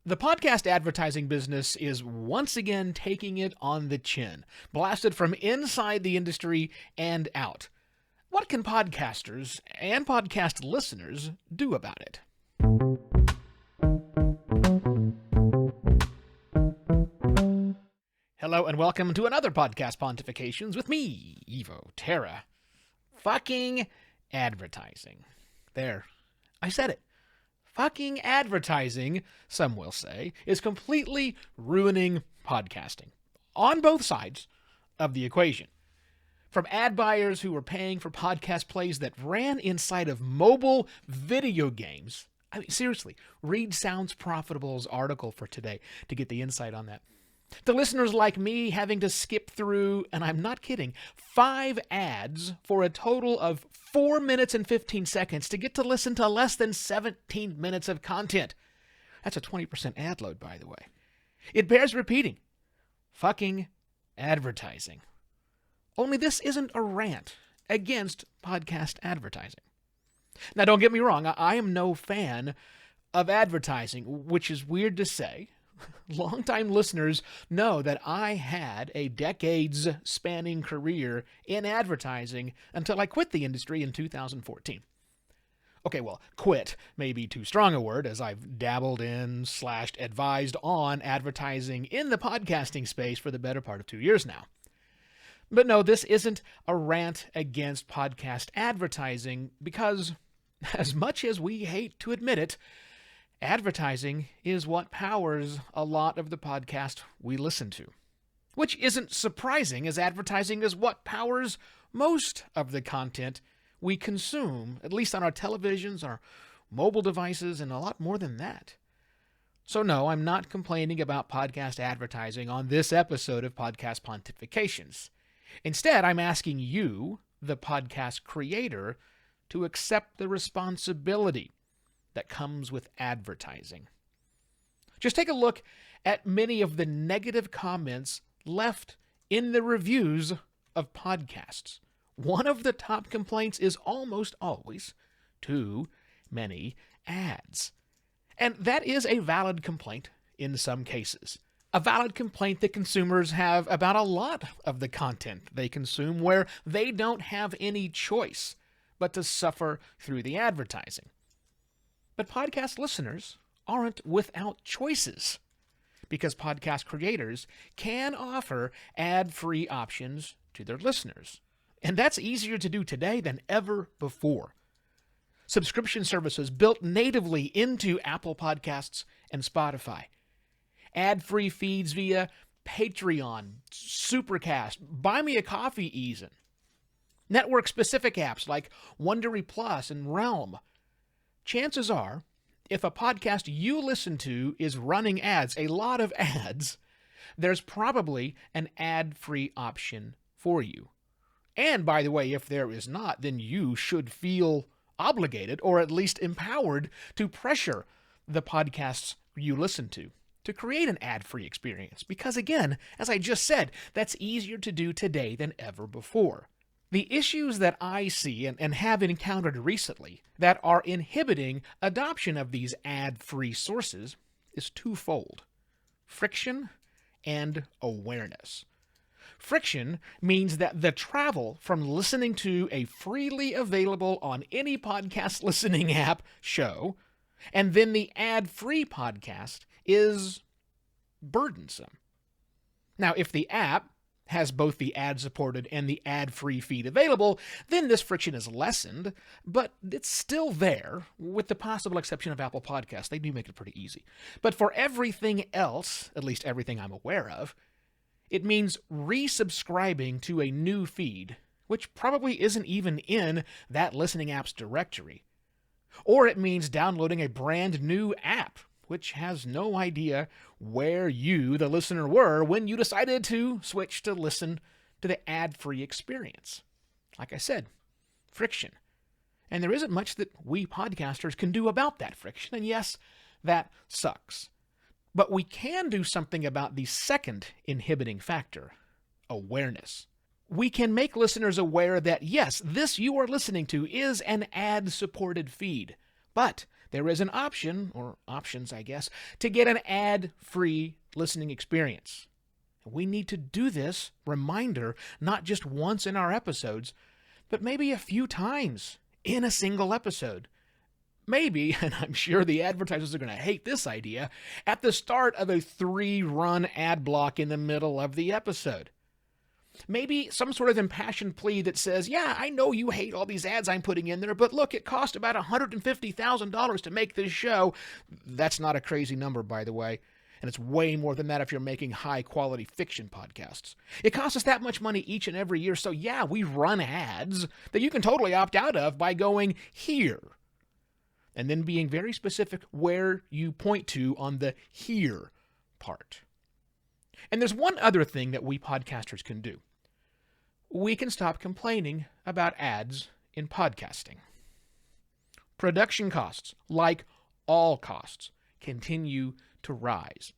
The podcast advertising business is once again taking it on the chin, blasted from inside the industry and out. What can podcasters and podcast listeners do about it? Hello and welcome to another Podcast Pontifications with me, Evo Terra. Fucking advertising. There, I said it. Fucking advertising, some will say, is completely ruining podcasting on both sides of the equation. From ad buyers who were paying for podcast plays that ran inside of mobile video games. I mean, seriously, read Sounds Profitable's article for today to get the insight on that. To listeners like me having to skip through, and I'm not kidding, 5 ads for a total of 4 minutes and 15 seconds to get to listen to less than 17 minutes of content. That's a 20% ad load, by the way. It bears repeating. Fucking advertising. Only this isn't a rant against podcast advertising. Now, don't get me wrong. I am no fan of advertising, which is weird to say. Longtime listeners know that I had a decades-spanning career in advertising until I quit the industry in 2014. Okay, well, quit may be too strong a word, as I've dabbled in / advised on advertising in the podcasting space for the better part of 2 years now. But no, this isn't a rant against podcast advertising because, as much as we hate to admit it, advertising is what powers a lot of the podcast we listen to. Which isn't surprising, as advertising is what powers most of the content we consume, at least on our televisions, our mobile devices, and a lot more than that. So no, I'm not complaining about podcast advertising on this episode of Podcast Pontifications. Instead, I'm asking you, the podcast creator, to accept the responsibility that comes with advertising. Just take a look at many of the negative comments left in the reviews of podcasts. One of the top complaints is almost always too many ads. And that is a valid complaint in some cases. A valid complaint that consumers have about a lot of the content they consume, where they don't have any choice but to suffer through the advertising. But podcast listeners aren't without choices, because podcast creators can offer ad-free options to their listeners. And that's easier to do today than ever before. Subscription services built natively into Apple Podcasts and Spotify. Ad-free feeds via Patreon, Supercast, Buy Me a Coffee even. Network-specific apps like Wondery Plus and Realm. Chances are, if a podcast you listen to is running ads, a lot of ads, there's probably an ad-free option for you. And by the way, if there is not, then you should feel obligated, or at least empowered, to pressure the podcasts you listen to create an ad-free experience. Because again, as I just said, that's easier to do today than ever before. The issues that I see and have encountered recently that are inhibiting adoption of these ad-free sources is twofold: friction and awareness. Friction means that the travel from listening to a freely available on any podcast listening app show and then the ad-free podcast is burdensome. Now, if the app has both the ad-supported and the ad-free feed available, then this friction is lessened, but it's still there, with the possible exception of Apple Podcasts. They do make it pretty easy. But for everything else, at least everything I'm aware of, it means resubscribing to a new feed, which probably isn't even in that listening app's directory. Or it means downloading a brand new app, which has no idea where you, the listener, were when you decided to switch to listen to the ad-free experience. Like I said, friction. And there isn't much that we podcasters can do about that friction, and yes, that sucks. But we can do something about the second inhibiting factor, awareness. We can make listeners aware that, yes, this you are listening to is an ad-supported feed, but there is an option, or options, I guess, to get an ad-free listening experience. We need to do this reminder not just once in our episodes, but maybe a few times in a single episode. Maybe, and I'm sure the advertisers are going to hate this idea, at the start of a 3-run ad block in the middle of the episode. Maybe some sort of impassioned plea that says, yeah, I know you hate all these ads I'm putting in there, but look, it cost about $150,000 to make this show. That's not a crazy number, by the way. And it's way more than that if you're making high-quality fiction podcasts. It costs us that much money each and every year, so yeah, we run ads that you can totally opt out of by going here. And then being very specific where you point to on the here part. And there's one other thing that we podcasters can do. We can stop complaining about ads in podcasting. Production costs, like all costs, continue to rise.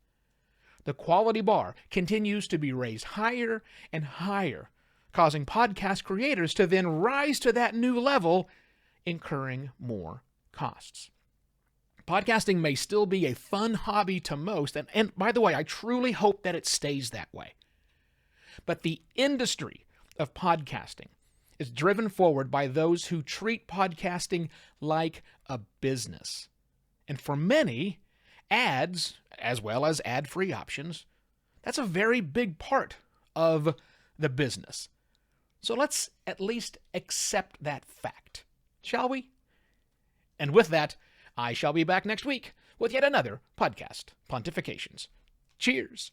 The quality bar continues to be raised higher and higher, causing podcast creators to then rise to that new level, incurring more costs. Podcasting may still be a fun hobby to most, and by the way, I truly hope that it stays that way. But the industry of podcasting is driven forward by those who treat podcasting like a business. And for many, ads, as well as ad-free options, that's a very big part of the business. So let's at least accept that fact, shall we? And with that, I shall be back next week with yet another podcast, Pontifications. Cheers!